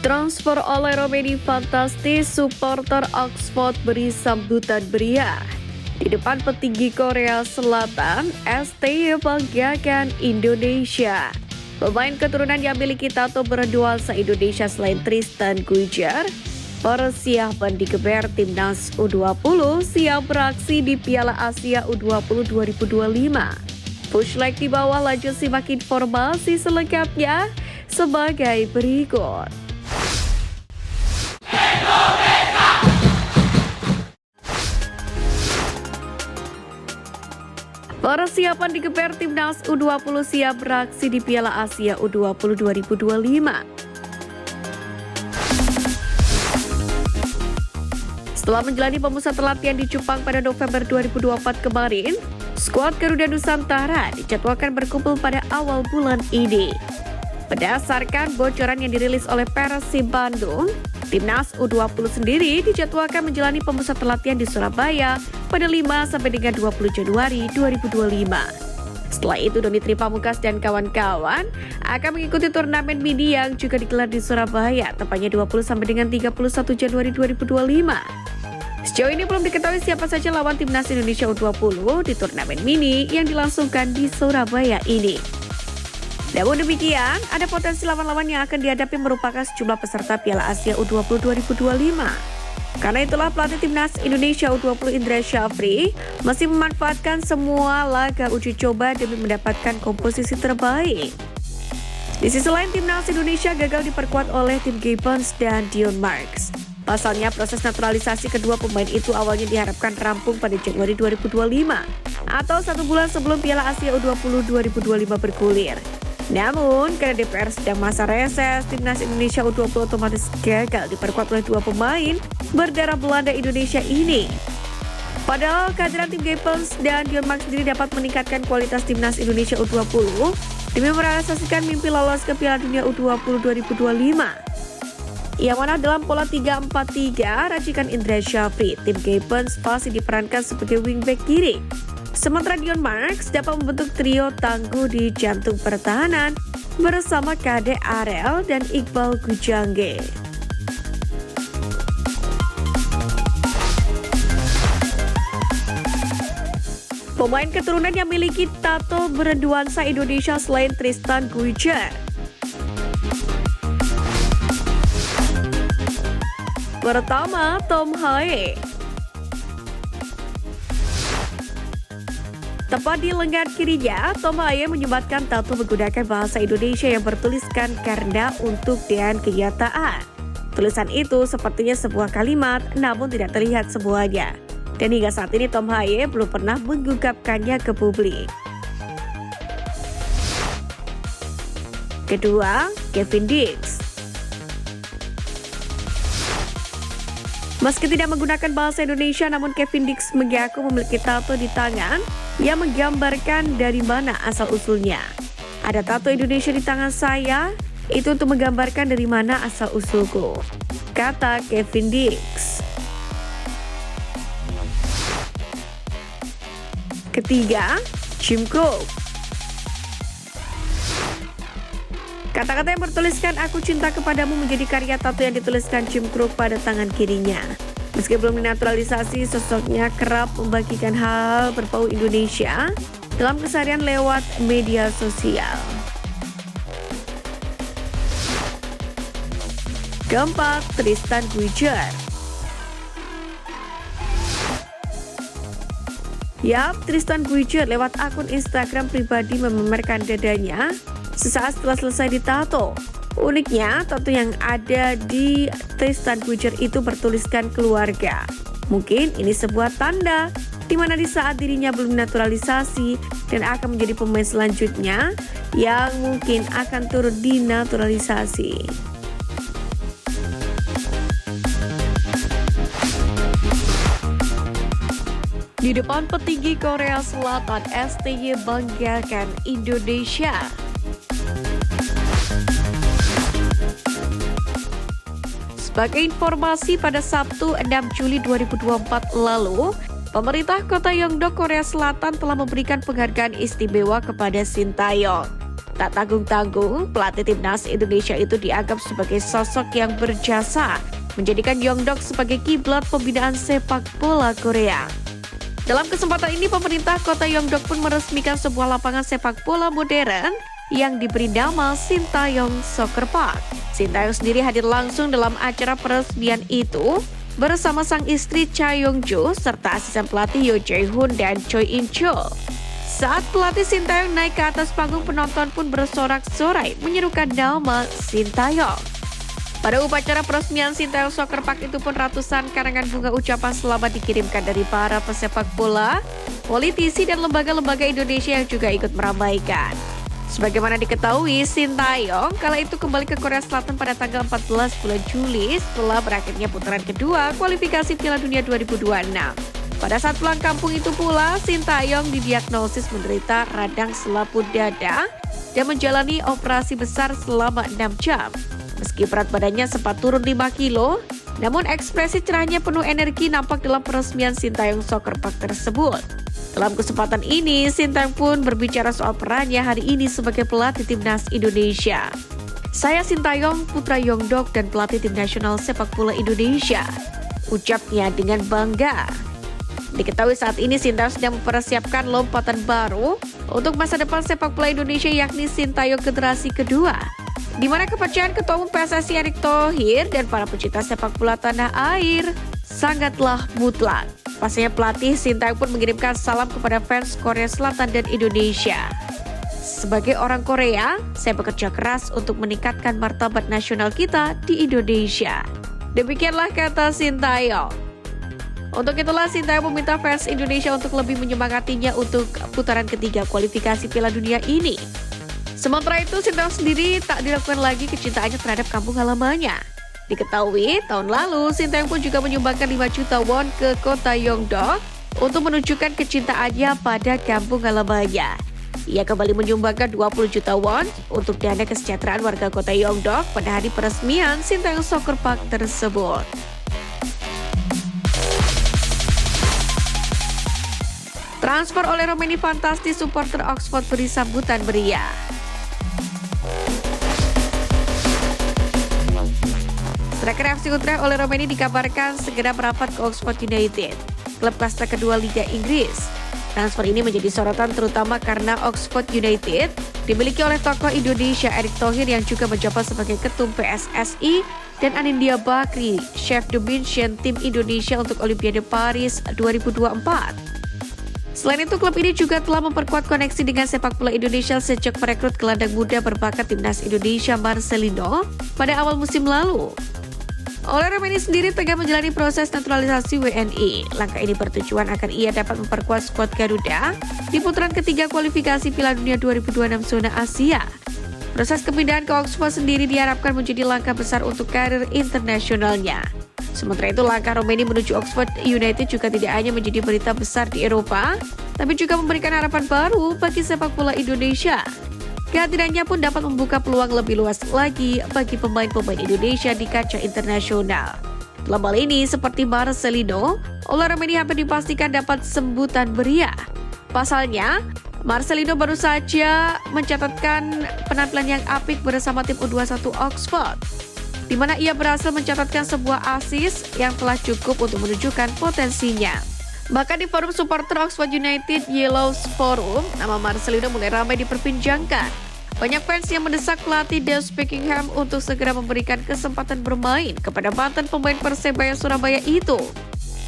Transfer oleh Romeni fantastis, supporter Oxford beri sambutan meriah. Di depan petinggi Korea Selatan, STY banggakan Indonesia. Pemain keturunan yang miliki tato bernuansa Indonesia selain Tristan Guijar, persiapan digeber Timnas U20 siap beraksi di Piala Asia U20 2025. Push like di bawah, lanjut simak informasi selengkapnya sebagai berikut. Persiapan digeber Timnas U20 siap beraksi di Piala Asia U20 2025. Setelah menjalani pemusatan latihan di Jepang pada November 2024 kemarin, skuad Garuda Nusantara dijadwalkan berkumpul pada awal bulan ini. Berdasarkan bocoran yang dirilis oleh Persib Bandung, Timnas U20 sendiri dijadwalkan menjalani pemusatan latihan di Surabaya pada 5 sampai dengan 20 Januari 2025. Setelah itu Doni Tripamukas dan kawan-kawan akan mengikuti turnamen mini yang juga digelar di Surabaya tepatnya 20 sampai dengan 31 Januari 2025. Sejauh ini belum diketahui siapa saja lawan Timnas Indonesia U20 di turnamen mini yang dilangsungkan di Surabaya ini. Namun demikian, ada potensi lawan-lawan yang akan dihadapi merupakan sejumlah peserta Piala Asia U20 2025. Karena itulah pelatih Timnas Indonesia U20 Indra Syafri masih memanfaatkan semua laga uji coba demi mendapatkan komposisi terbaik. Di sisi lain, Timnas Indonesia gagal diperkuat oleh Tim Gibbons dan Dion Marks. Pasalnya, proses naturalisasi kedua pemain itu awalnya diharapkan rampung pada Januari 2025 atau 1 bulan sebelum Piala Asia U20 2025 bergulir. Namun, karena DPR sedang masa reses, Timnas Indonesia U20 otomatis gagal diperkuat oleh dua pemain berdarah Belanda Indonesia ini. Padahal kehadiran Tim Gibbons dan Dion Marks sendiri dapat meningkatkan kualitas Timnas Indonesia U20 demi merealisasikan mimpi lolos ke Piala Dunia U20 2025. Yang mana dalam pola 3-4-3 racikan Indra Syafri, Tim Gibbons pasti diperankan sebagai wingback kiri. Sementara Dion Marks dapat membentuk trio tangguh di jantung pertahanan bersama Kade Arel dan Iqbal Gujangge. Pemain keturunan yang memiliki tato bernuansa Indonesia selain Tristan Guijar. Pertama, Tom Hae. Tepat di lengan kirinya, Tom Hae menyembatkan tato menggunakan bahasa Indonesia yang bertuliskan karena untuk dan kenyataan. Tulisan itu sepertinya sebuah kalimat, namun tidak terlihat semuanya. Dan hingga saat ini Tom Hae belum pernah mengungkapkannya ke publik. Kedua, Kevin Dix. Meski tidak menggunakan bahasa Indonesia, namun Kevin Dix mengaku memiliki tato di tangan yang menggambarkan dari mana asal-usulnya. Ada tato Indonesia di tangan saya, itu untuk menggambarkan dari mana asal-usulku, kata Kevin Dix. Ketiga, Jim Crook. Kata-kata yang bertuliskan "Aku cinta kepadamu" menjadi karya tato yang dituliskan Jim Crook pada tangan kirinya. Meski belum dinaturalisasi, sosoknya kerap membagikan hal berbau Indonesia dalam keseharian lewat media sosial. Keempat, Tristan Guijar. Yap, Tristan Guijar lewat akun Instagram pribadi memamerkan dadanya sesaat setelah selesai ditato. Uniknya, tato yang ada di Tristan Guijar itu bertuliskan keluarga. Mungkin ini sebuah tanda di mana di saat dirinya belum naturalisasi dan akan menjadi pemain selanjutnya yang mungkin akan turut dinaturalisasi. Di depan petinggi Korea Selatan, STY banggakan Indonesia. Sebagai informasi, pada Sabtu 6 Juli 2024 lalu, pemerintah kota Yeongdo, Korea Selatan telah memberikan penghargaan istimewa kepada Sintayong. Tak tanggung-tanggung, pelatih timnas Indonesia itu dianggap sebagai sosok yang berjasa, menjadikan Yongdok sebagai kiblat pembinaan sepak bola Korea. Dalam kesempatan ini, pemerintah kota Yongdok pun meresmikan sebuah lapangan sepak bola modern yang diberi nama Sintayong Soccer Park. Sintayong sendiri hadir langsung dalam acara peresmian itu bersama sang istri Cha Yong-ju serta asisten pelatih Yo Jae-hoon dan Choi In-chul. Saat pelatih Sintayong naik ke atas panggung, penonton pun bersorak-sorai menyerukan nama Sintayong. Pada upacara peresmian Sintayong Soccer Park itu pun ratusan karangan bunga ucapan selamat dikirimkan dari para pesepak bola, politisi dan lembaga-lembaga Indonesia yang juga ikut meramaikan. Sebagaimana diketahui, Sintayong kala itu kembali ke Korea Selatan pada tanggal 14 bulan Juli setelah berakhirnya putaran kedua kualifikasi Piala Dunia 2026. Pada saat pulang kampung itu pula, Sintayong didiagnosis menderita radang selaput dada dan menjalani operasi besar selama 6 jam. Meski berat badannya sempat turun 5 kilo, namun ekspresi cerahnya penuh energi nampak dalam peresmian Sintayong Soccer Park tersebut. Dalam kesempatan ini, Sintayong pun berbicara soal perannya hari ini sebagai pelatih timnas Indonesia. Saya Sintayong, putra Yongdok dan pelatih tim nasional sepak bola Indonesia, ucapnya dengan bangga. Diketahui saat ini Sintayong sedang mempersiapkan lompatan baru untuk masa depan sepak bola Indonesia, yakni Sintayong generasi kedua, di mana kepercayaan Ketua Umum PSSI Erick Thohir dan para pecinta sepak bola tanah air sangatlah mutlak. Pastinya pelatih Sintayong pun mengirimkan salam kepada fans Korea Selatan dan Indonesia. Sebagai orang Korea, saya bekerja keras untuk meningkatkan martabat nasional kita di Indonesia. Demikianlah kata Sintayong. Untuk itulah Sintayong meminta fans Indonesia untuk lebih menyemangatinya untuk putaran ketiga kualifikasi Piala Dunia ini. Sementara itu, Sintayong sendiri tak diragukan lagi kecintaannya terhadap kampung halamannya. Diketahui, tahun lalu Sintayong pun juga menyumbangkan 5 juta won ke kota Yongdok untuk menunjukkan kecintaannya pada kampung halamannya. Ia kembali menyumbangkan 20 juta won untuk dana kesejahteraan warga kota Yongdok pada hari peresmian Sintayong Soccer Park tersebut. Transfer oleh Romeni fantastis, supporter Oxford beri sambutan meriah. Striker FC Utrecht oleh Romeni dikabarkan segera merapat ke Oxford United, klub kasta kedua Liga Inggris. Transfer ini menjadi sorotan terutama karena Oxford United dimiliki oleh tokoh Indonesia Erick Thohir yang juga menjabat sebagai ketum PSSI dan Anindya Bakri, chef de mission tim Indonesia untuk Olimpiade Paris 2024. Selain itu, klub ini juga telah memperkuat koneksi dengan sepak bola Indonesia sejak merekrut gelandang muda berbakat timnas Indonesia Marcelino pada awal musim lalu. Oleh Romeni sendiri tengah menjalani proses naturalisasi WNI. Langkah ini bertujuan agar ia dapat memperkuat skuad Garuda di putaran ketiga kualifikasi Piala Dunia 2026 zona Asia. Proses kepindahan ke Oxford sendiri diharapkan menjadi langkah besar untuk karir internasionalnya. Sementara itu, langkah Romeni menuju Oxford United juga tidak hanya menjadi berita besar di Eropa, tapi juga memberikan harapan baru bagi sepak bola Indonesia. Kehadirannya pun dapat membuka peluang lebih luas lagi bagi pemain-pemain Indonesia di kancah internasional. Dalam hal ini, seperti Marcelino, oleh Romeni hampir dipastikan dapat sambutan meriah. Pasalnya, Marcelino baru saja mencatatkan penampilan yang apik bersama tim U21 Oxford, di mana ia berhasil mencatatkan sebuah assist yang telah cukup untuk menunjukkan potensinya. Bahkan di forum supporter Oxford United Yellows Forum, nama Marcelino mulai ramai diperbincangkan. Banyak fans yang mendesak pelatih Des Beckingham untuk segera memberikan kesempatan bermain kepada mantan pemain Persebaya Surabaya itu.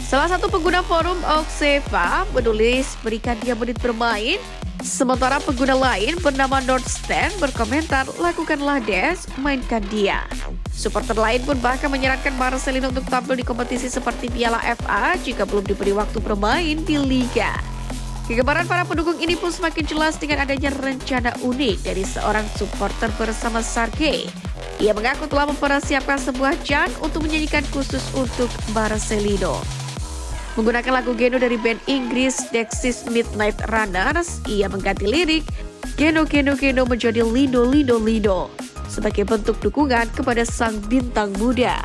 Salah satu pengguna forum Oxeva menulis berikan dia menit bermain, sementara pengguna lain bernama Nordstand berkomentar lakukanlah Des, mainkan dia. Supporter lain pun bahkan menyarankan Marcelino untuk tampil di kompetisi seperti Piala FA jika belum diberi waktu bermain di Liga. Kegemaran para pendukung ini pun semakin jelas dengan adanya rencana unik dari seorang supporter bersama Sergei. Ia mengaku telah mempersiapkan sebuah jan untuk menyanyikan khusus untuk Marcelino. Menggunakan lagu Geno dari band Inggris Dexys Midnight Runners, ia mengganti lirik Geno Geno Geno menjadi Lindo Lindo Lindo sebagai bentuk dukungan kepada sang bintang muda.